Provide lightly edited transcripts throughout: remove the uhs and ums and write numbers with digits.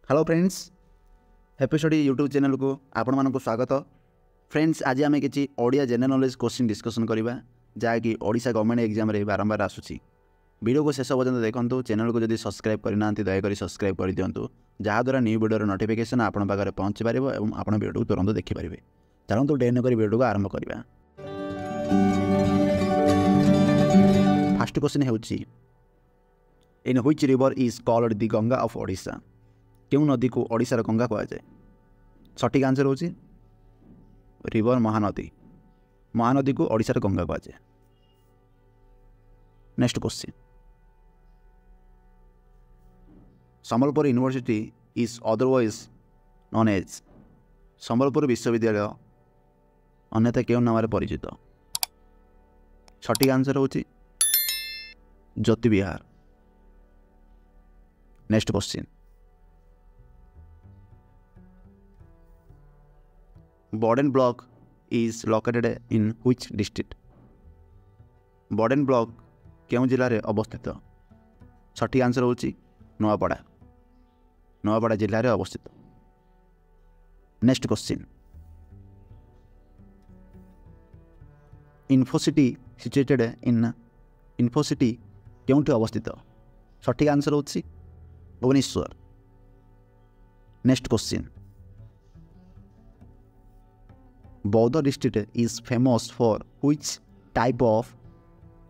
Hello friends, happy study YouTube channel को आपण मानक स्वागत। फ्रेंड्स, आज आम कि Odia general knowledge question discussion करवा जहाँकि ओडिशा गवर्नमेंट एग्जाम रे बारंबार आसूसी। वीडियो को शेष पर्यंत देखो। चैनल को जब सब्सक्राइब करना दयाकोरी सब्सक्राइब कर दिंतु, जहाँद्वारा न्यू वीडियो नोटिफिकेशन आपण पाखे पहुँची पार और आप वीडियो को तुरंत देखिपारे। चलते डेर नक वीडियो को आरंभ करवा। फर्स्ट क्वेश्चन है in which river is called the Ganga of Odisha. क्यों नदी को ओडिशार गंगा कहुए? सठिक आंसर होची रिवर महानदी। महानदी को ओडिशार गंगा कहुए। Next question, Sambalpur university is otherwise known as. Sambalpur विश्वविद्यालय अन्यथा क्यों नाम परिचित? सठिक आंसर होची Jyoti Vihar. Next question, Boden block is located in which district. Boden block क्यों जिले में अवस्थित? सठिक आंसर होची नोआपड़ा। नोआपड़ा जिले में अवस्थित। Next question, Infocity situated in Infocity क्योंठि अवस्थित? सठिक आंसर होची Bhubaneswar. Next question, Boudh district is famous for which type of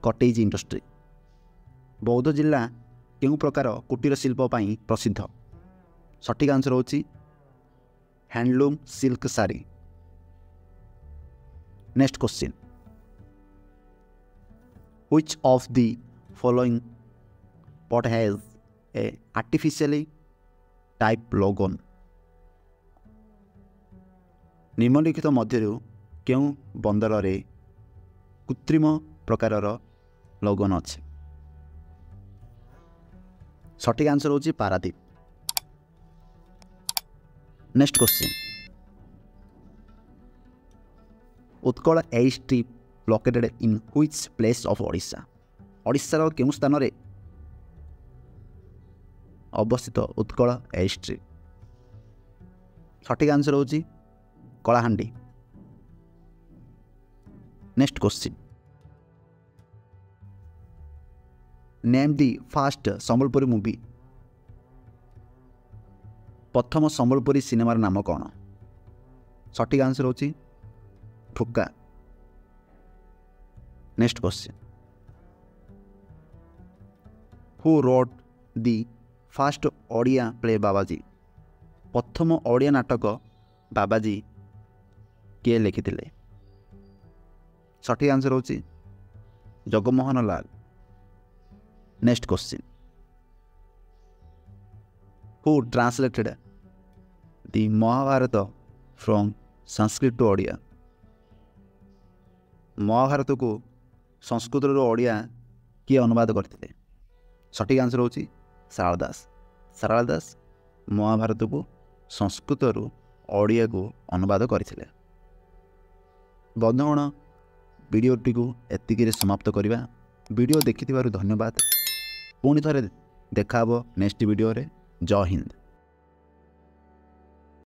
cottage industry. Boudh जिला क्यों प्रकार कुटीर शिल्प पाई प्रसिद्ध? सठिक आंसर होची handloom silk sari. Next question, which of the following pot has a artificially type लोगन। निम्नलिखित मध्यरु क्यों बंदर रे कृत्रिम प्रकारर लोगन अच्छे? सठिक आंसर होची Paradip. Next question, Utkal a strip located in which place of Odisha. ओडिशार क्यों स्थान रे अवस्थित उत्कल ए स्ट्रीप? सठिक आंसर होची Kalahandi. Next question, name the first Sambalpuri movie. प्रथम संबलपुरी सिनेमार नाम कौन? सठिक आंसर होची Phukka. Next question, who wrote the first Odia play Babaji. प्रथम ओडिया नाटक बाबाजी किए लिखिथिले? सठिक आंसर होची Jagmohan Lal. Next question, who translated the Mahabharata from Sanskrit to Odia. Mahabharata को संस्कृत रू ओडिया किए अनुवाद करते? सठिक आंसर होची सारला दास। सारला दास महाभारत को संस्कृत रू ओडिया को अनुवाद करथिले। बंधुगण, वीडियोटी को एतिकी समाप्त करवा। वीडियो देखि धन्यवाद। पुणी थे देखा नेक्स्ट वीडियो रे। जय हिंद।